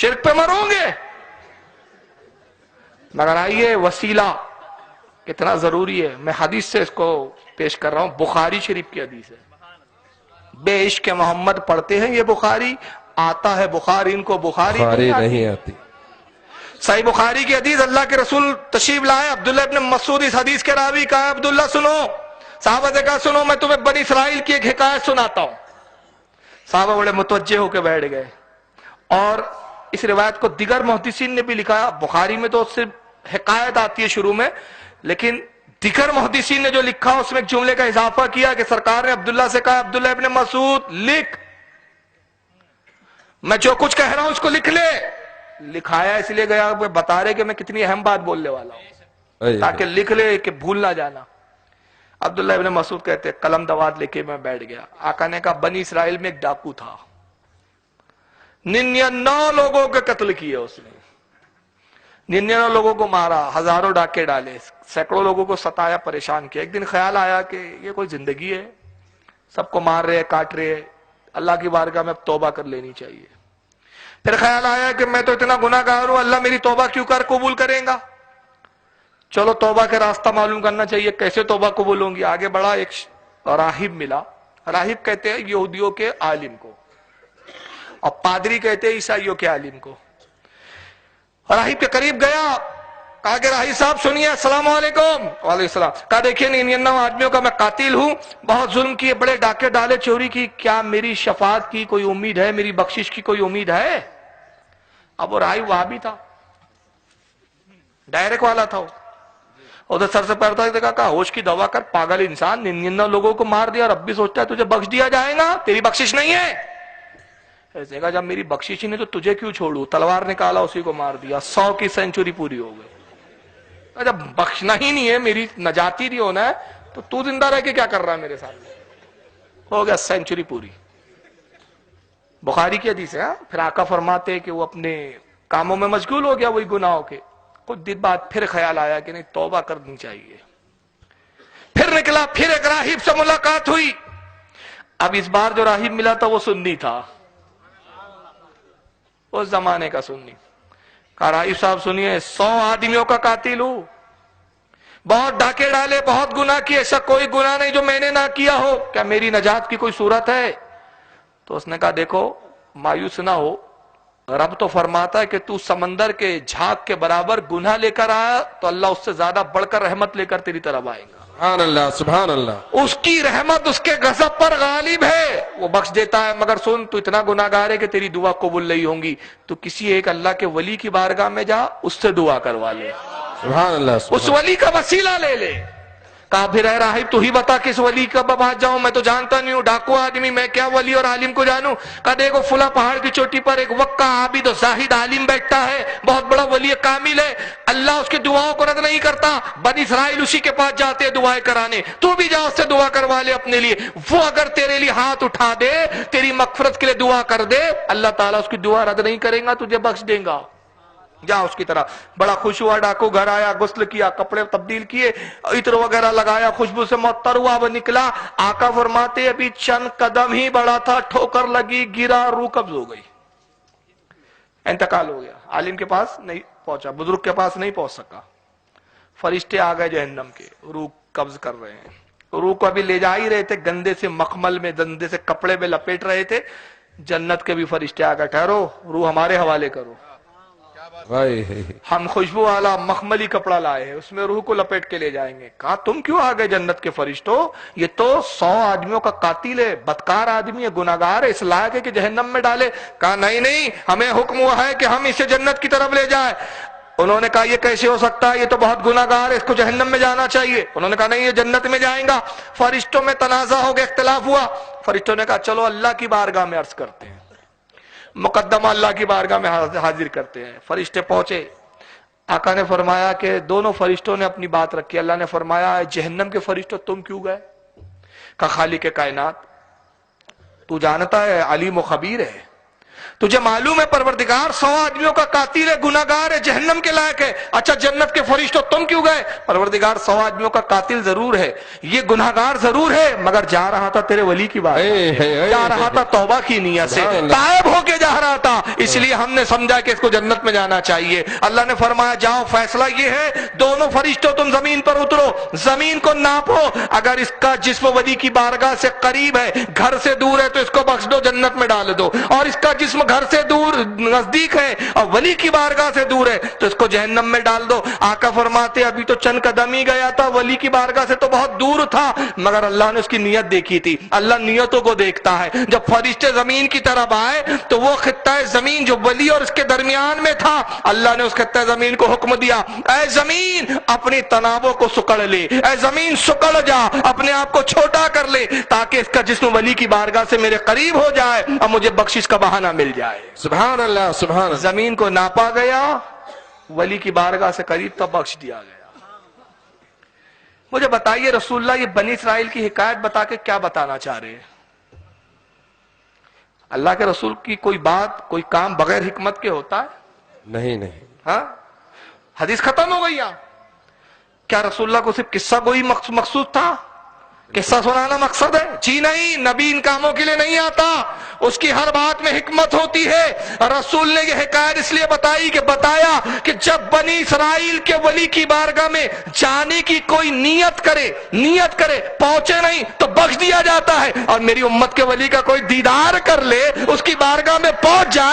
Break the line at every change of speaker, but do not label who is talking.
شرک پہ مروں گے. مگر آئیے وسیلہ کتنا ضروری ہے. میں حدیث سے اس کو پیش کر رہا ہوں, بخاری شریف کی حدیث ہے. بے عشق محمد پڑھتے ہیں یہ بخاری, آتا ہے بخاری, ان کو بخاری نہیں آتی. صحیح بخاری کی حدیث, اللہ کے رسول تشریف لائے, عبداللہ ابن مسعود اس حدیث کے راوی. کہا عبداللہ سنو. صحابہ سے کہا سنو میں تمہیں بنی اسرائیل کی ایک حکایت سناتا ہوں. صحابہ بڑے متوجہ ہو کے بیٹھ گئے. اور اس روایت کو دیگر محدثین نے بھی لکھا. بخاری میں تو صرف حکایت آتی ہے شروع میں, لیکن دیگر محدثین نے جو لکھا اس میں ایک جملے کا اضافہ کیا کہ سرکار نے عبداللہ سے کہا عبداللہ ابن مسعود لکھ, میں جو کچھ کہہ رہا ہوں اس کو لکھ لے. لکھایا اس لیے گیا بتا رہے کہ میں کتنی اہم بات بولنے والا ہوں, تاکہ لکھ لے کہ بھول نہ جانا. عبداللہ ابن مسعود کہتے قلم دوات لے کے میں بیٹھ گیا. آقا نے کہا بنی اسرائیل میں ایک ڈاکو تھا, 99 لوگوں کے قتل کیے اس نے, 99 لوگوں کو مارا, ہزاروں ڈاکے ڈالے, سینکڑوں لوگوں کو ستایا, پریشان کیا. ایک دن خیال آیا کہ یہ کوئی زندگی ہے, سب کو مار رہے کاٹ رہے, اللہ کی بارگاہ میں اب توبہ کر لینی چاہیے. پھر خیال آیا کہ میں تو اتنا گناہ گار ہوں, اللہ میری توبہ کیوں کر قبول کرے گا, چلو توبہ کا راستہ معلوم کرنا چاہیے, کیسے توبہ قبول ہوں گی. آگے بڑھا, ایک راہب ملا. راہب کہتے ہیں یہودیوں کے عالم کو, اور پادری کہتے ہیں عیسائیوں کے عالم کو. راہب کے قریب گیا, کہا کہ راہب صاحب سنیے, السلام علیکم. وعلیکم السلام. کہا دیکھیے 99 آدمیوں کا میں قاتل ہوں, بہت ظلم کیے, بڑے ڈاکے ڈالے, چوری کی, کیا میری شفاعت کی کوئی امید ہے, میری بخشش کی کوئی امید ہے؟ اب وہ راہب وہاں بھی تھا, ڈائریکٹ والا تھا. ادھر سر سے پیر تک کہا ہوش کی دوا کر پاگل انسان, 99 لوگوں کو مار دیا اور اب بھی سوچتا ہے تجھے بخش دیا جائے گا, تیری بخشش نہیں ہے. ایسے کہا جب میری بخشش ہی نہیں تو تجھے کیوں چھوڑوں. تلوار نکالا, اسی کو مار دیا, 100 کی سینچری پوری ہو گئی. جب بخشنا ہی نہیں ہے, میری نجات ہی نہیں ہونا ہے, تو زندہ رہ کے کیا کر رہا ہے میرے سامنے. ہو گیا سینچری پوری. بخاری کی حدیث ہے. پھر آقا فرماتے کہ وہ اپنے کاموں میں مشغول ہو گیا, وہی گناہوں کے. کچھ دن بعد پھر خیال آیا کہ نہیں توبہ کرنی چاہیے. پھر نکلا, پھر ایک راہب سے ملاقات ہوئی. اب اس بار جو راہب ملا تھا وہ سنی تھا, اس زمانے کا سنی. کہا راہب صاحب سنیے, 100 آدمیوں کا قاتل ہوں, بہت ڈاکے ڈالے, بہت گناہ کیے, ایسا کوئی گناہ نہیں جو میں نے نہ کیا ہو, کیا میری نجات کی کوئی صورت ہے؟ تو اس نے کہا دیکھو مایوس نہ ہو, رب تو فرماتا ہے کہ تو سمندر کے جھاگ کے برابر گناہ لے کر آیا تو اللہ اس سے زیادہ بڑھ کر رحمت لے کر تیری طرف آئے گا.
سبحان اللہ, سبحان اللہ.
اس کی رحمت اس کے غضب پر غالب ہے, وہ بخش دیتا ہے. مگر سن, تو اتنا گناہ گار ہے کہ تیری دعا قبول نہیں ہوں گی, تو کسی ایک اللہ کے ولی کی بارگاہ میں جا, اس سے دعا کروا لے,
سبحان اللہ,
اس ولی کا وسیلہ لے لے. کہا پھر اے راہب تو ہی بتا کس ولی کا بات جاؤں, میں تو جانتا نہیں ہوں, ڈاکو آدمی, میں کیا ولی اور عالم کو جانوں. کہا دیکھو فلاں پہاڑ کی چوٹی پر ایک وقع عابد و زاہد عالم بیٹھتا ہے, بہت بڑا ولی کامل ہے, اللہ اس کی دعاؤں کو رد نہیں کرتا. بنی اسرائیل اسی کے پاس جاتے ہیں دعائیں کرانے, تو بھی جا اس سے دعا کروا لے اپنے لیے. وہ اگر تیرے لیے ہاتھ اٹھا دے, تیری مغفرت کے لیے دعا کر دے, اللہ تعالیٰ اس کی دعا رد نہیں کرے گا, تجھے بخش دے گا. جا اس کی طرح. بڑا خوش ہوا ڈاکو, گھر آیا, غسل کیا, کپڑے تبدیل کیے, عطر وغیرہ لگایا, خوشبو سے معطر ہوا, وہ نکلا. آقا فرماتے ابھی چند قدم ہی بڑھا تھا, ٹھوکر لگی, گرا, روح قبض ہو گئی, انتقال ہو گیا. عالم کے پاس نہیں پہنچا, بزرگ کے پاس نہیں پہنچ سکا. فرشتے آ گئے جہنم کے, روح قبض کر رہے ہیں. روح کو ابھی لے جا ہی رہے تھے, گندے سے مخمل میں, گندے سے کپڑے میں لپیٹ رہے تھے. جنت کے بھی فرشتے آ گئے, ٹھہرو, روح ہمارے حوالے کرو, ہم خوشبو والا مخملی کپڑا لائے ہیں, اس میں روح کو لپیٹ کے لے جائیں گے. کہا تم کیوں آ گئے جنت کے فرشتوں, یہ تو 100 آدمیوں کا قاتل ہے, بدکار آدمی ہے, گناہگار ہے, اس لائق ہے کہ جہنم میں ڈالے. کہا نہیں, ہمیں حکم ہوا ہے کہ ہم اسے جنت کی طرف لے جائیں. انہوں نے کہا یہ کیسے ہو سکتا ہے, یہ تو بہت گناہگار ہے, اس کو جہنم میں جانا چاہیے. انہوں نے کہا نہیں, یہ جنت میں جائیں گا. فرشتوں میں تنازع ہو گیا, اختلاف ہوا. فرشتوں نے کہا چلو اللہ کی بارگاہ میں عرض کرتے ہیں, مقدمہ اللہ کی بارگاہ میں حاضر کرتے ہیں. فرشتے پہنچے, آقا نے فرمایا کہ دونوں فرشتوں نے اپنی بات رکھی. اللہ نے فرمایا جہنم کے فرشتوں تم کیوں گئے؟ کہا خالق کائنات تو جانتا ہے, علیم و خبیر ہے, تجھے معلوم ہے پروردگار 100 آدمیوں کا قاتل ہے، گناہگار ہے، جہنم کے لائق ہے، اچھا جنت کے فرشتوں تم کیوں گئے؟ پروردگار 100 آدمیوں کا قاتل ضرور ہے، یہ گناہگار ضرور ہے، مگر جا رہا تھا تیرے ولی کی بات، جا رہا تھا توبہ کی نیت سے، تائب ہو کے جا رہا تھا، اس لیے ہم نے سمجھا کہ اس کو جنت میں جانا چاہیے۔ اللہ نے فرمایا جاؤ، فیصلہ یہ ہے دونوں فرشتوں تم زمین پر اترو، زمین کو ناپو، اگر اس کا جسم ولی کی بارگاہ سے قریب ہے، گھر سے دور ہے تو اس کو بخش دو، جنت میں ڈال دو، اور اس کا جسم گھر سے دور نزدیک ہے اور ولی کی بارگاہ سے دور ہے تو اس کو جہنم میں ڈال دو۔ آقا فرماتے ابھی تو چند قدم ہی گیا تھا، ولی کی بارگاہ سے تو بہت دور تھا، مگر اللہ نے اس کی نیت دیکھی تھی، اللہ نیتوں کو دیکھتا ہے۔ جب فرشتے زمین کی طرف آئے تو وہ خطہ زمین جو ولی اور اس کے درمیان میں تھا، اللہ نے اس خطہ زمین کو حکم دیا، اے زمین اپنی تنابوں کو سکڑ لے، اے زمین سکڑ جا، اپنے آپ کو چھوٹا کر لے، تاکہ اس کا جسم ولی کی بارگاہ سے میرے قریب ہو جائے اور مجھے بخشش کا بہانہ مل جائے۔
سبحان اللہ سبحان اللہ۔
زمین کو ناپا گیا، ولی کی بارگاہ سے قریب تب بخش دیا گیا۔ مجھے بتائیے رسول اللہ یہ بنی اسرائیل کی حکایت بتا کے کیا بتانا چاہ رہے ہیں؟ اللہ کے رسول کی کوئی بات کوئی کام بغیر حکمت کے ہوتا ہے؟
نہیں نہیں،
ہاں، حدیث ختم ہو گئی یہاں۔ کیا رسول اللہ کو صرف قصہ گوئی مقصود تھا؟ قصہ سنانا مقصد ہے؟ جی نہیں، نبی ان کاموں کے لیے نہیں آتا، اس کی ہر بات میں حکمت ہوتی ہے۔ رسول نے یہ حکایت اس لیے بتایا کہ جب بنی اسرائیل کے ولی کی بارگاہ میں جانے کی کوئی نیت کرے پہنچے نہیں تو بخش دیا جاتا ہے، اور میری امت کے ولی کا کوئی دیدار کر لے، اس کی بارگاہ میں پہنچ جائے